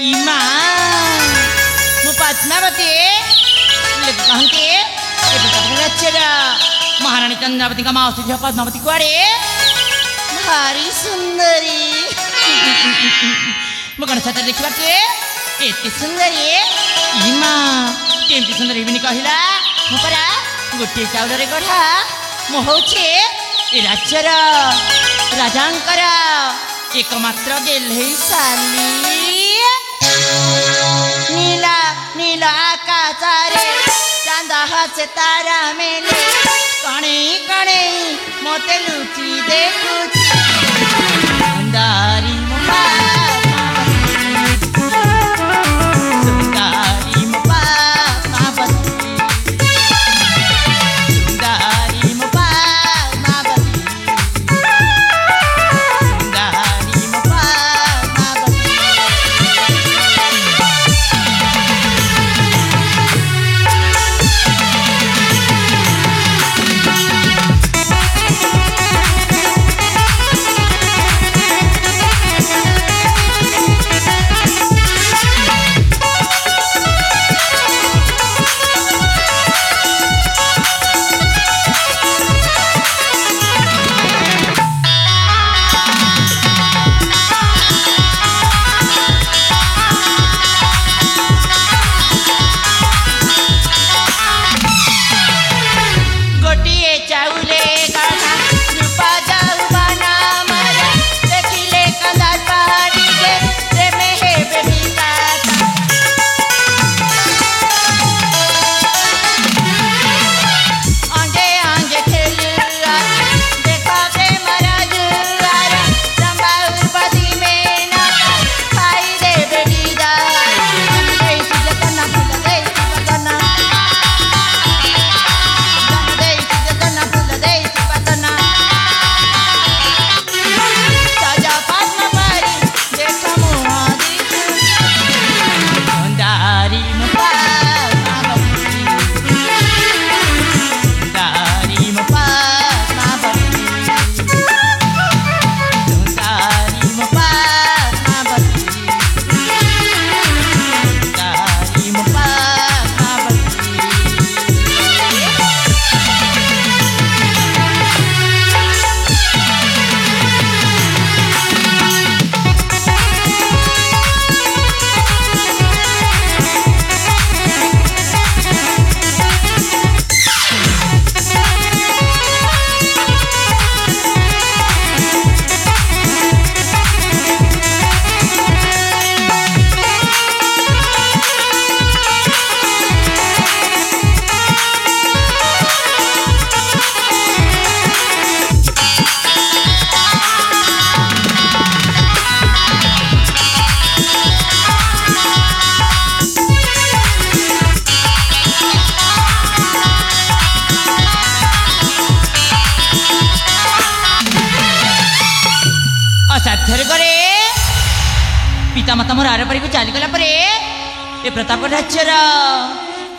इमा मु पद्मावती लोग कहते महाराणी चंद्रावती का मौसी झील पद्मावती कुआड़े भारी सुंदरी मु कौन सत देखा एत सुंदरी इमा केमती सुंदरी भी कहला मुरा गोटे चाउल गढ़ा मु हूँ राज्यर राजांकर एकमात्र गेल्हे साली नीला नीला आकाशरे चांद हासे तारा मेले कणे कणे मते लुची देखुची सुंदरी पितामाता मोर आर पारी को चलीगला ए प्रताप राज्यर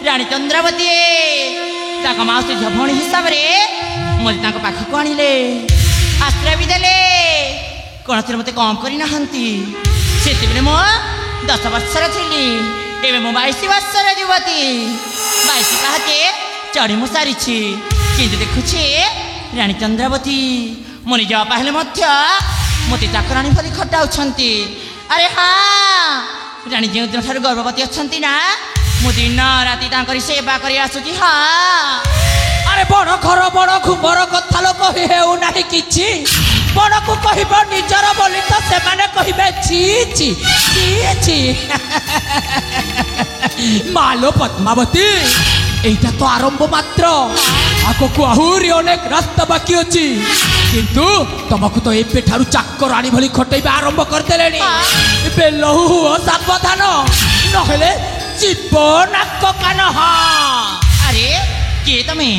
राणी चंद्रावती मौसी झभणी हिसाब से मत पाखक आणिले आश्रय भी देले कौन से मत कम करना से मो 10 वर्षर थी एवं मो 22 वर्षर युवती 22 कहे चढ़ी मु सारी कि देखुची राणी चंद्रावती मो निज बापा हेले मत चाकराणी भली खटाउछंती। अरे हाँ राणी जो दिन ठार गर्भवती अच्छा ना मु दिन राति सेवा कर आसुची। हाँ अरे बड़ घर बड़ घुमर कथा लोक हेउना कि बड़ को कह निजर बोली तो से कहे ची ची ची ची मालो पद्मावती एटा तो आरंभ मात्र आगो को आहुरी अनेक रास्ता बाकी अच्छी किंतु तुमको तो एबे ठारू चाकर आनी भली खटेबा आरंभ करदेले एबे लहु हुओ सावधान नहेले जीवन नाक कान। अरे किए तमे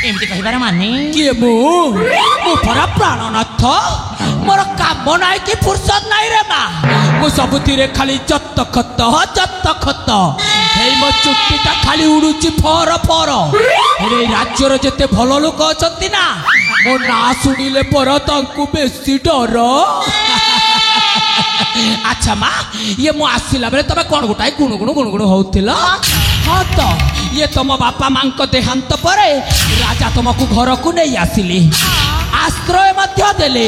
एमती कहबार माने किए मु परा प्राणनाथ मोर काम नाई कि फुर्सत नाई रे मा मु सबुथिरे खाली जत्त खत हेई मो चुट्टीटा खाली उड़ुची फर फर रे राज्यर जेते भल लोक अछंती ना मो ना सुनिले पर तांकु बेसी डर ଆଚ୍ଛା ମା ଇଏ ମୁଁ ଆସିଲା ବେଳେ ତମେ କଣ ଗୋଟାଏ ଗୁଣୁଗୁଣୁ ହଉଥିଲ ହଁ ତ ଇଏ ତମ ବାପା ମାଙ୍କ ଦେହାନ୍ତ ପରେ ରାଜା ତମକୁ ଘରକୁ ନେଇ ଆସିଲେ ଆଶ୍ରୟ ମଧ୍ୟ ଦେଲେ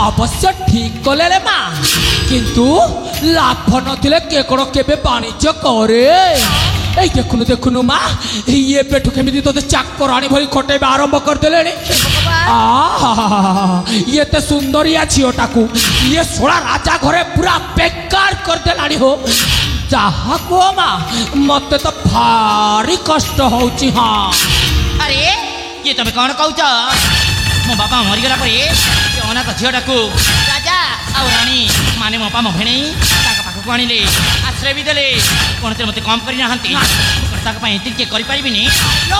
ଅବଶ୍ୟ ଠିକ କଲେ ରେ ମା କିନ୍ତୁ ଲାଭ ନଥିଲେ କିଏ କଣ କେବେ ବାଣିଜ୍ୟ କରେ এই দেখুনু মা ইয়ে পেটু কেমিতি তোতে চাকরানি ভଳି খটেଇବା ଆରମ୍ଭ କରିଦେଲେଣି ইয়ে তে সুন্দরিয়া ঝিওটাকু ইয়ে সোড়া রাজা ঘরে পুরা বেকার କରିଦେଲାଣି हो যাহা কো মা মতে তো ভারি কষ্ট হଉଛି ହଁ আরে ইয়ে তুমি কোন কହୁଛ ମୋ ବାପା ମରିଗଲା ପରେ ଏ ଅନାଥ ଝିଅଟାକୁ ରାଜା ଆଉ ରାଣୀ ମାନେ ମୋ ବାପା ମୋ ଭେଣେଇ ତାଙ୍କ ପାଖକୁ ଆଣିଲେ ଆଶ୍ରୟ ବି ଦେଲେ କୌଣସି ମୋତେ କମ୍ କରିନାହାନ୍ତି ତାଙ୍କ ପାଇଁ ଏତିକି କିଏ କରିପାରିବିନି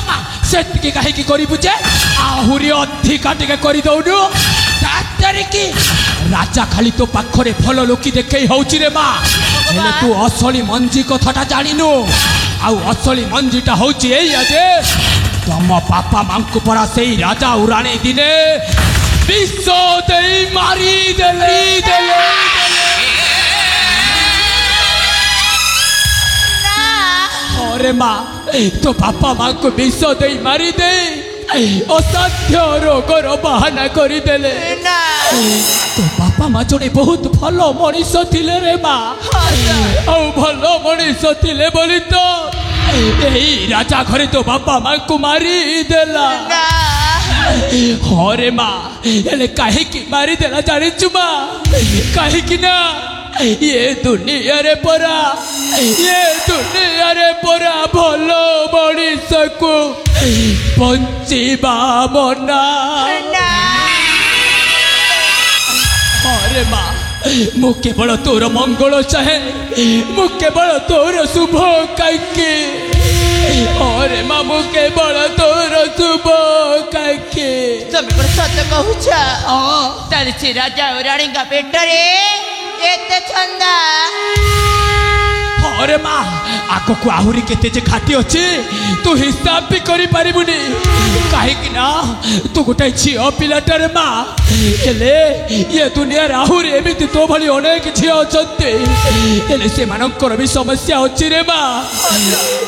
ମା ସେତିକି କାହିଁକି କରିବୁ ଯେ ଆହୁରି ଅଧିକା ଟିକେ କରିଦଉନୁ କି ରାଜା ଖାଲି ତୋ ପାଖରେ ଭଲ ଲୋକି ଦେଖେଇ ହଉଛି ରେ ମା ହେଲେ ତୁ ଅସଲି ମଞ୍ଜି କଥାଟା ଜାଣିନୁ ଆଉ ଅସଲି ମଞ୍ଜିଟା ହଉଛି ଏଇଆ ଯେ ତମ ବାପା ମାଙ୍କୁ ପରା ସେଇ ରାଜା ଆଉ ରାଣୀ ଦିନେ ବିଷ ଦେଇ ମାରିଦେଲେ अरे माँ तो बापा माँ को विष दे मारी दे असाध्य रोगर बाहाना करदेले तो बापा माँ जड़े बहुत भल मनीष थिले रे माँ आउ भल मनीष थिले बोली तो यही राजा घरे तो बापा माँ को मारी देला हाँ रे माँ हेले काहे की मारी देला जानी छु माँ काहे की ना ये दुनिया रे परा भलो मनीष को बंचिबा मना अरे माँ मु केवल तोर मंगल चाहे मु केवल तोर शुभ कईके अरे माँ मु केवल तोर शुभ कईके तमे पर सत कहूछ ताले से राजा और रानी का पेट रे एते छंदा अरे माँ आको को आहुरी केते जे घाटी अछि तू हिसाब भी करि परिबुनी काहे कि ना तू गोटे झियो पिलाटर माँ हेले ये दुनिया आहुरी एमिति तो भली अनेक झियो अछंती हेले से मानकर भी समस्या अछि रे माँ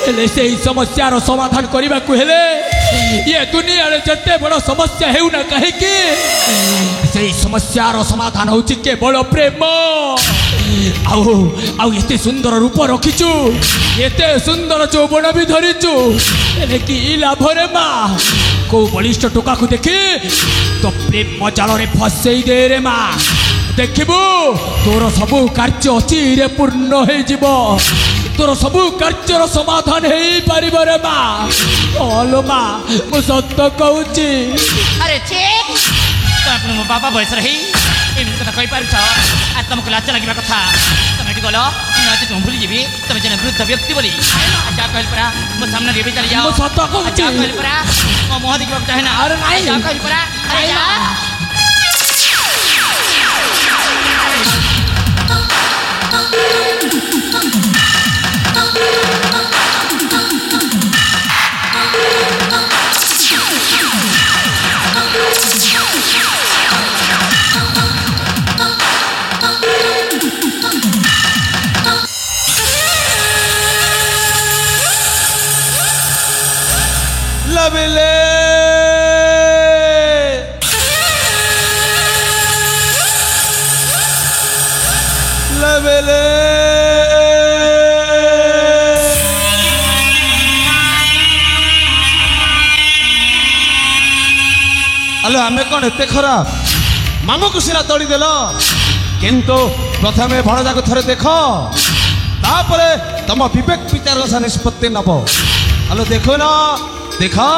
हेले से समस्या रो समाधान करिबा को हेले ये दुनिया रे जते बड़ समस्या हेउ ना काहे कि से समस्या रो समाधान होछि केवल प्रेम आउ एते सुंदर रूप रखिचु एते सुंदर चौबन भी धरिचु एले की लाभ रे माँ को बलिष्ठ टोका को देखी तो प्रेम जाल रे फसई दे रे माँ देखिबु तोर सबु कार्य अचिरे पूर्ण हो जीव तोर सबु कार्यर समाधान हो पारिब रे माँ ओलो माँ मु सत्य कहूची अरे छे तो मो बाबा बयस रही एमती कथा कही पार आज तुमको लाज लगे कथा तुम ये गल नचे तुम भूली जी तुम जन वृद्ध व्यक्ति बोली जा कहल परा मो सामने रे चली जाओ जा कहल परा मो मुह देखा चाहे ना अरे नहीं जा कहल परा अरे जा लबले लबले अलो आमे कौन एते खराब मामू को सिना तोड़ी देल किंतु प्रथमे भणजा को थरे देख तापरे तम विवेक विचार सा निष्पत्ति नब अलो देखो ना देखो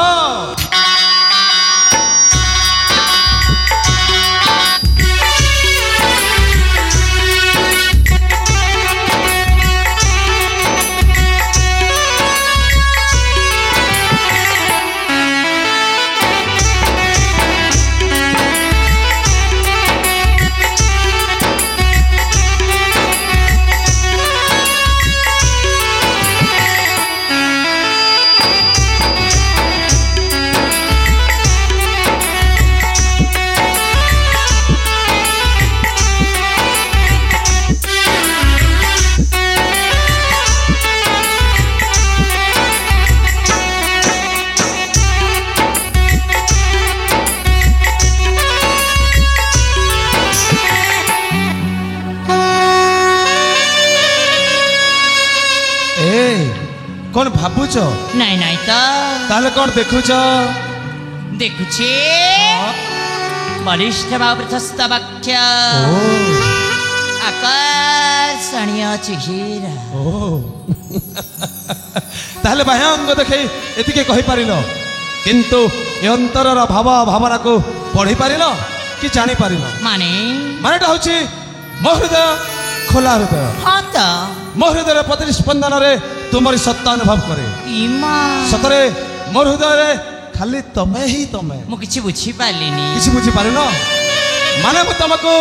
ଏ କଣ ଭାବୁଛ? ନାଇଁ ନାଇଁ ତ ତାହେଲେ କଣ ଦେଖୁଛ? ଦେଖୁଛି ବଳିଷ୍ଠ ବା ପ୍ରଶସ୍ତ ବାକ୍ୟ ଆକର୍ଷଣୀୟ ଚେହେରା। ତାହେଲେ ବାହ୍ୟାଙ୍ଗ ଦେଖି ଏତିକି କହିପାରିଲ, କିନ୍ତୁ ଏ ଅନ୍ତରର ଭାବ ଭାବନାକୁ ପଢ଼ିପାରିଲ କି ଜାଣିପାରିଲ? ମାନେଟା ହଉଛି ମୋ ହୃଦୟ ଖୋଲା ହୃଦୟ। ହଁ ତ ମୋ ହୃଦୟର ପ୍ରତିସ୍ପନ୍ଦନରେ ତୁମରି ସତ୍ତା ଅନୁଭବ କରେ। ସତରେ ମୋ ହୃଦୟରେ ଖାଲି ତମେ ହିଁ ତମେ। ମୁଁ କିଛି ବୁଝିପାରିଲିନି। କିଛି ବୁଝିପାରିଲ? ମାନେ ମୁଁ ତମକୁ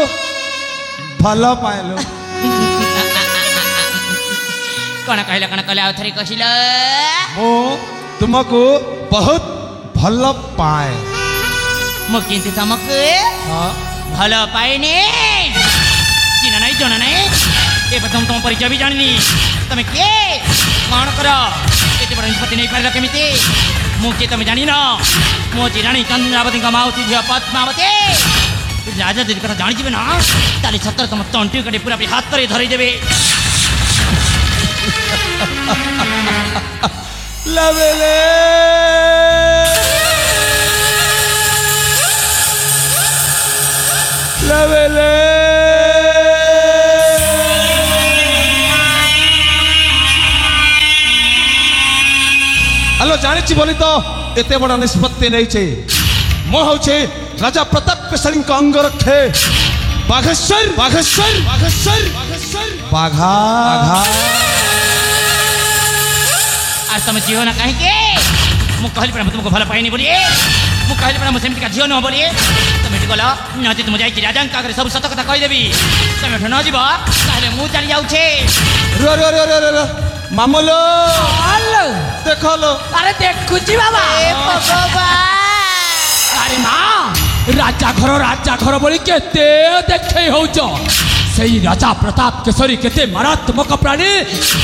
ଭଲ ପାଇଲୁ। କଣ କହିଲ କଣ କହିଲ ଆଉ ଥରେ କହିଲ? ମୁଁ ତୁମକୁ ବହୁତ ଭଲ ପାଏ। ମୁଁ କିନ୍ତୁ ତମକୁ ଭଲ ପାଏନି। ଚିହ୍ନା ନାହିଁ ଜଣା ନାହିଁ। ଏ ପ୍ରଥମ ତମ ପରିଚୟ ବି ଜାଣିନି। ତମେ କିଏ କଣ କର ଏତେ ବଡ଼ ନିଷ୍ପତ୍ତି ନେଇପାରିଲ କେମିତି? ମୁଁ କିଏ ତମେ ଜାଣିନ? ମୁଁ ହଉଛି ରାଣୀ ଚନ୍ଦ୍ରାବତୀଙ୍କ ମାଉସୀ ଝିଅ ପଦ୍ମାବତୀ। ରାଜା ଯଦି କଥା ଜାଣିଯିବେ ନା ତାହେଲେ ସତରେ ତମ ତଣ୍ଟି କାଟି ପୁରା ହାତରେ ଧରିଦେବେ। ଲବେଲେ ଲବେଲେ ହ୍ୟାଲୋ, ଜାଣିଛି ବୋଲି ତ ଏତେ ବଡ଼ ନିଷ୍ପତ୍ତି ନେଇଛେ। ମୁଁ ହଉଛି ରାଜା ପ୍ରତାପ କେଶରୀଙ୍କ ଅଙ୍ଗରକ୍ଷେ ବାଘେଶ୍ୱର ବାଘେଶ୍ୱର ବାଘେଶ୍ୱର ବାଘା। আর তুমি ঝিও না কাহিঁকি? ମୁଁ କହିଲି ପରା ମୁଁ ତୁମକୁ ଭଲ ପାଇନି ବୋଲି। ମୁଁ କହିଲି ପରା ମୁଁ ସେମିତିକା ଝିଅ ନୁହଁ ବୋଲି। ତମେ ଏଠି ଗଲ ନଚେତ ମୁଁ ଯାଇକି ରାଜାଙ୍କ ଆଗରେ ସବୁ ସତ କଥା କହିଦେବି। ତମେ ଏଠୁ ନ ଯିବ ତାହେଲେ ମୁଁ ଚାଲି ଯାଉଛି। ମାମୁଲୋ ଦେଖlo। আরে দেখুছি বাবা। আরে মা, রাজা ঘর বলি কেতে দেখেই হউছ। সেই রাজা প্রতাপ কেশরী কেতে মারাত্মক প্রাণী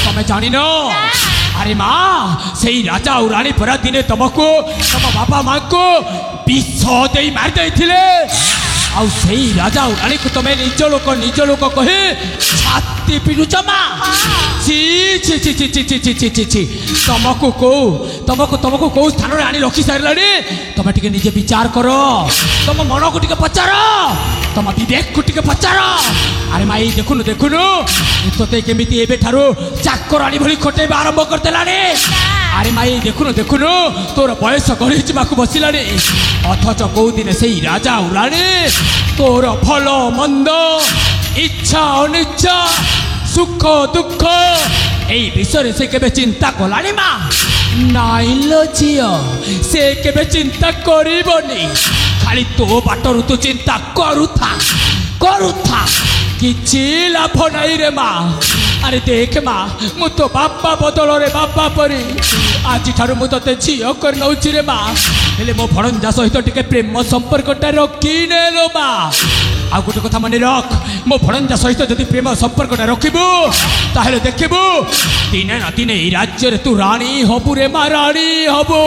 তুমি জানি না? আরে মা, সেই রাজা ও রানী পরা দিনে তোমাকে তম বাপা মাকে বিষ দেই মারি দেইছিলে। ଆଉ ସେଇ ରାଜା ଆଉ ରାଣୀକୁ ତମେ ନିଜ ଲୋକ କହି ଛାତି ପିଟୁଛ ମା। ଛି ଛି ଛି ଛି ଛି ଛି ଛି ଛି ଛି ତମକୁ କୋଉ ସ୍ଥାନରେ ଆଣି ରଖି ସାରିଲାଣି? ତମେ ଟିକେ ନିଜେ ବିଚାର କର। ତମ ମନକୁ ଟିକେ ପଚାର, ତମ ବିବେକକୁ ଟିକେ ପଚାର। ଆରେ ମା, ଏଇ ଦେଖୁନୁ ତୋତେ କେମିତି ଏବେଠାରୁ ଚାକରାଣୀ ଭଳି ଖଟେଇବା ଆରମ୍ଭ କରିଦେଲାଣି। ଆରେ ମା, ଏଇ ଦେଖୁନୁ ତୋର ବୟସ ଗଢ଼ିଯିବାକୁ ବସିଲାଣି। ଅଥଚ କୋଉଦିନେ ସେଇ ରାଜା ଆଉ ରାଣୀ ତୋର ଭଲ ମନ୍ଦ, ଇଚ୍ଛା ଅନିଚ୍ଛା, ସୁଖ ଦୁଃଖ এই বিষয়ে সে কেবে চিন্তা কলানি মা? নাইল ঝিও, সে কেবে চিন্তা করিবনি। খালি তো বাটরু তু চিন্তা করুথা। କିଛି ଲାଭ ନାହିଁ ରେ ମା। ଆରେ ଦେଖ ମା, ମୁଁ ତ ବାପା ବଦଳରେ ବାପା ପରି ଆଜିଠାରୁ ମୁଁ ତତେ ଝିଅ କରି ନେଉଛି ରେ ମା। ହେଲେ ମୋ ଭଣଜା ସହିତ ଟିକେ ପ୍ରେମ ସମ୍ପର୍କଟା ରଖିନେଲୋ ମା। ଆଉ ଗୋଟେ କଥା ମନେ ରଖ, ମୋ ଭଣଜା ସହିତ ଯଦି ପ୍ରେମ ସମ୍ପର୍କଟା ରଖିବୁ ତାହେଲେ ଦେଖିବୁ ଦିନେ ନା ଦିନେ ଏଇ ରାଜ୍ୟରେ ତୁ ରାଣୀ ହବୁ ରେ ମା, ରାଣୀ ହବୁ।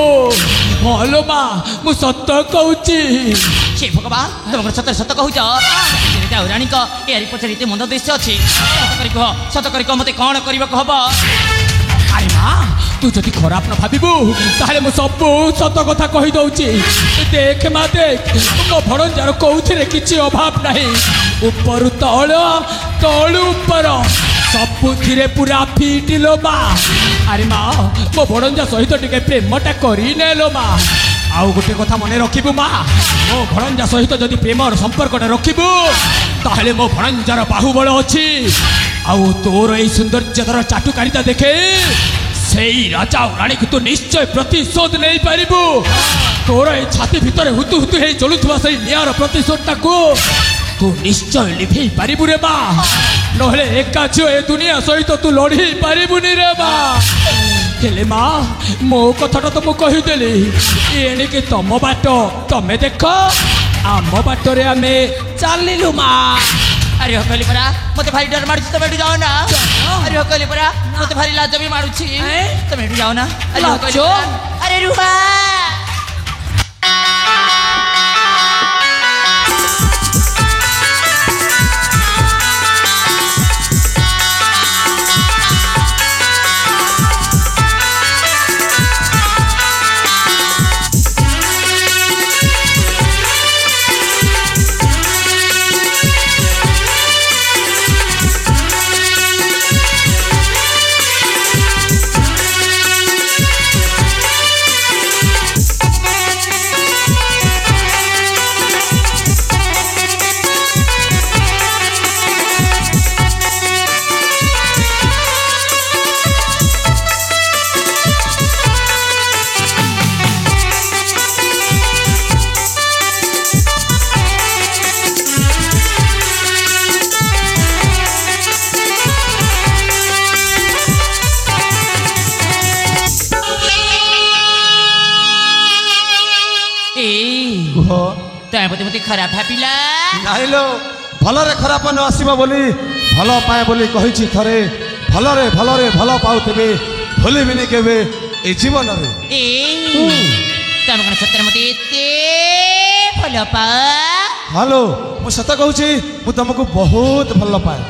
ଭଲ ମା, ମୁଁ ସତ କହୁଛି। ସେ ଭଗବାନ, ତମର ସତ କହୁଛ? ଆଉ ରାଣୀଙ୍କ ଏହାରି ପଛରେ ଏତେ ମନ୍ଦ ଦୃଶ୍ୟ ଅଛି। ସତ କରି କୁହ, ମତେ କଣ କରିବାକୁ ହବ? ଆରେ ମା, ତୁ ଯଦି ଖରାପ ନ ଭାବିବୁ ତାହେଲେ ମୁଁ ସବୁ ସତ କଥା କହିଦଉଛି। ଦେଖ ମା ଦେଖ, ମୋ ଭଣଜାର କୋଉଥିରେ କିଛି ଅଭାବ ନାହିଁ। ଉପରୁ ତଳ, ତଳୁ ଉପର ସବୁଥିରେ ପୁରା ଫିଟିଲୋ ମା। ଆରେ ମା, ମୋ ଭଣଜା ସହିତ ଟିକେ ପ୍ରେମଟା କରିନେଲୋ ମା। ଆଉ ଗୋଟେ କଥା ମନେ ରଖିବୁ ମା, ମୋ ଭଣଜା ସହିତ ଯଦି ପ୍ରେମର ସମ୍ପର୍କଟା ରଖିବୁ ତାହେଲେ ମୋ ଭଣଜାର ବାହୁବଳ ଅଛି। ଆଉ ତୋର ଏଇ ସୌନ୍ଦର୍ଯ୍ୟର ଚାଟୁକାରିତା ଦେଖେ ସେଇ ରାଜା ଆଉ ରାଣୀକୁ ତୁ ନିଶ୍ଚୟ ପ୍ରତିଶୋଧ ନେଇପାରିବୁ। ତୋର ଏଇ ଛାତି ଭିତରେ ହୁତୁ ହୁତୁ ହେଇ ଚଳୁଥିବା ସେଇ ନିଆଁର ପ୍ରତିଶୋଧଟାକୁ ତୁ ନିଶ୍ଚୟ ଲିଭେଇ ପାରିବୁ ରେ ମା। ନହେଲେ ଏକା ଝିଅ ଏ ଦୁନିଆ ସହିତ ତୁ ଲଢ଼େଇ ପାରିବୁନି ରେ ମା। ହେଲେ ମା, ମୋ କଥାଟା ତ ମୁଁ କହିଦେଲି। ଏଣିକି ତମ ବାଟ ତମେ ଦେଖ, ଆମ ବାଟରେ ଆମେ ଚାଲିଲୁ ମା। ଆରେ କହିଲି ପରା ମତେ ଭାରି ଡର ମାଡୁଛି, ତମେ ଏଠୁ ଯାଅ ନା। ଆରେ କହିଲି ପରା ମତେ ଭାରି ଲାଜ ବି ମାଡୁଛି, ତମେ ଏଠୁ ଯାଅ ନା। ଆରେ ରୁହ। ତମେ ବୋଧେ ମୋତେ ଖରାପ ଭାବିଲା। ନାଇଁ ଲୋ ଭଲରେ ଖରାପ ନ ଆସିବ ବୋଲି ଭଲ ପାଏ ବୋଲି କହିଛି ଥରେ। ଭଲରେ ଭଲରେ ଭଲ ପାଉଥିବେ ଭୁଲିବିନି କେବେ ଏ ଜୀବନରେ। ତମେ କଣ ସତରେ ମୋତେ ଏତେ ଭଲ ପା? ହ୍ୟାଲୋ ମୁଁ ସତ କହୁଛି ମୁଁ ତମକୁ ବହୁତ ଭଲ ପାଏ।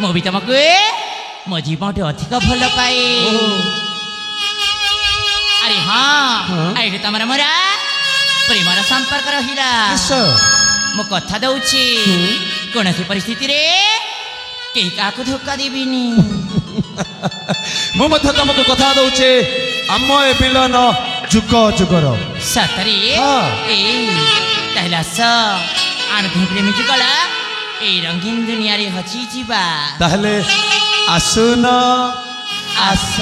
ମୁଁ ବି ତମକୁ ମୋ ଜୀବନଠୁ ଅଧିକ ଭଲ ପାଏ। ଆରେ ହଁ ଏଇଠି ତମର ମୋର ପ୍ରେମର ସମ୍ପର୍କ ରହିଲା। ମୁଁ କଥା ଦଉଛି କୌଣସି ପରିସ୍ଥିତିରେ କେହି କାହାକୁ ଧୋକା ଦେବିନି। ମୁଁ ମଧ୍ୟ ତମକୁ କଥା ଦଉଛି ଆମ ଏ ମିଳନ ଯୁଗ ଯୁଗର। ସତରେ? ତାହେଲେ ଆସ ଆମେ ଦୁଇ ପ୍ରେମୀ ଯୁଗଳ ଏଇ ରଙ୍ଗୀନ ଦୁନିଆରେ ହଜି ଯିବା। ତାହେଲେ ଆସୁନ ଆସ।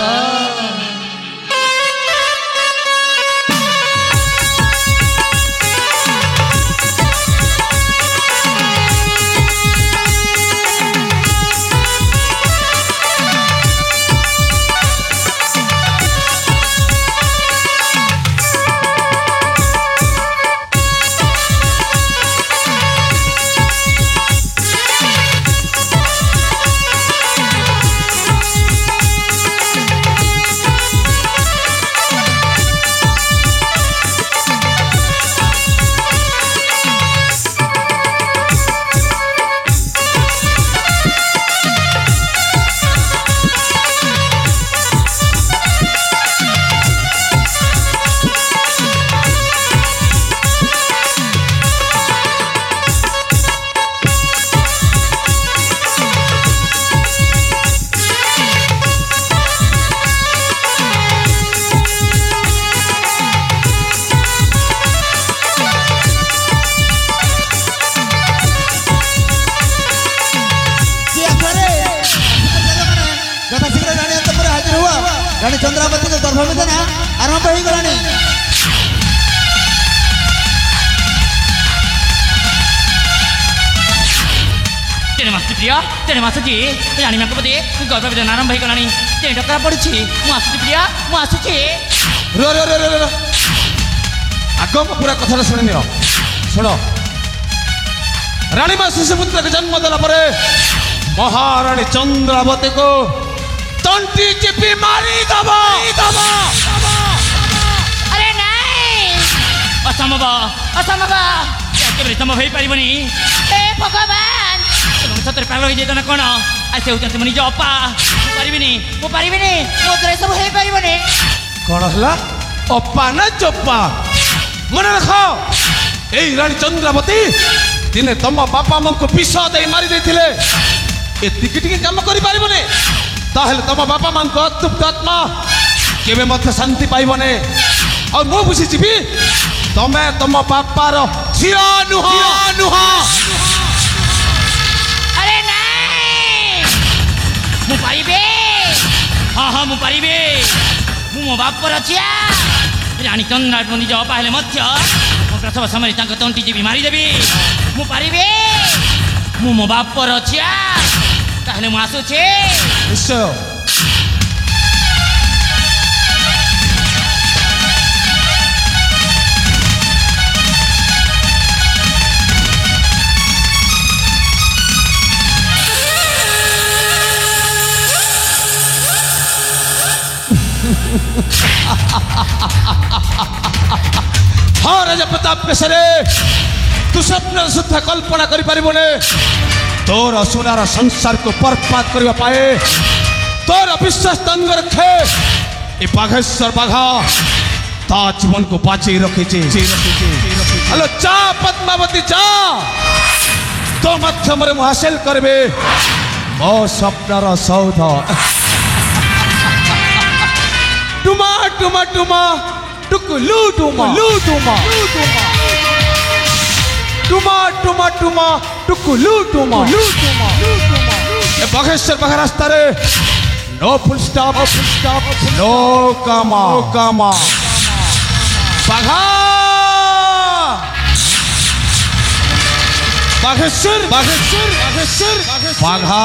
रानी चंद्रावती के गर्भवेदन आरंभ हो गलानी। तेरे मास्टर प्रिया तेरे मास्टर जी रानी मां को बोधे गर्भवेदन आरंभ हो गलानी। तेरे डका पड़ी मु आसुची प्रिया मु आसुची। रो रो रो रो रो आग को पूरा कथा सुनि नियो। सुनो रानी मां शिशुपुत्र के जन्म देला परे महारानी चंद्रावती को तंटी चिपी मारी दबा। अरे नहीं असंभव असंभव केबे संभव हो पारिबनी। हे भगवान तुम सତରେ ପାଗଳ ହେଇ ଯାଇଛ ନା କଣ? ଆसे ହଉଛନ୍ତି ମୁଁ ନିଜ ଅପା। ମୁଁ ପାରିବିନି ମୋ ଦ୍ୱାରା ସବୁ ହେଇ ପାରିବନି। କଣ ହେଲା ଅପା ନା ଚୋପା? ମନେ ରଖ ଏଇ ରାଣୀ ଚନ୍ଦ୍ରାବତୀ ଦିନେ ତମ ବାପା ମାଙ୍କୁ ବିଷ ଦେଇ ମାରି ଦେଇଥିଲେ। ଏତିକି ଟିକେ କାମ କରିପାରିବନି ତାହେଲେ ତମ ବାପା ମାଙ୍କ ଅତୃପ୍ତ ଆତ୍ମା କେବେ ମଧ୍ୟ ଶାନ୍ତି ପାଇବନି। ଆଉ ମୁଁ ବୁଝିଯିବି ତମେ ତମ ବାପାର ଝିଅ ନୁହଁ। अरे नहीं ମୁଁ ପାରିବି। ହଁ ମୁଁ ପାରିବି। ମୁଁ ମୋ ବାପର ଝିଅ ରାଣୀ ଚନ୍ଦ୍ରାବତୀ ନିଜ ଅପା ହେଲେ ମଧ୍ୟ ମୁଁ ପ୍ରସବ ସମୟରେ ତାଙ୍କ ତଣ୍ଟି ଯିବି ମାରିଦେବି। ମୁଁ ପାରିବି। ମୁଁ ମୋ ବାପର ଝିଅ। ତାହେଲେ ମୁଁ ଆସୁଛି। ନିଶ୍ଚୟ हाँ राजा प्रताप केसरे तू स्वप्न सुद्धा कल्पना करि परिबने तोर सुनार संसार को बर्बाद करबा पाए तोर विश्वास तंग रखे ए बाघेश्वर बाघा ता जीवन को बाची रखिचे। हेलो चा पद्मावती चा तो माध्यम रे हासिल करबे मो स्वप्नर सौध। टुमा टुमा टुमा टुकुलू टुमा टुमा टुमा टुमा टुमा टुकुलू टुमा। ए बाघेश्वर बाघा रास्ता रे नो फुल स्टॉप नो कामा बाघा बाघेश्वर बाघा।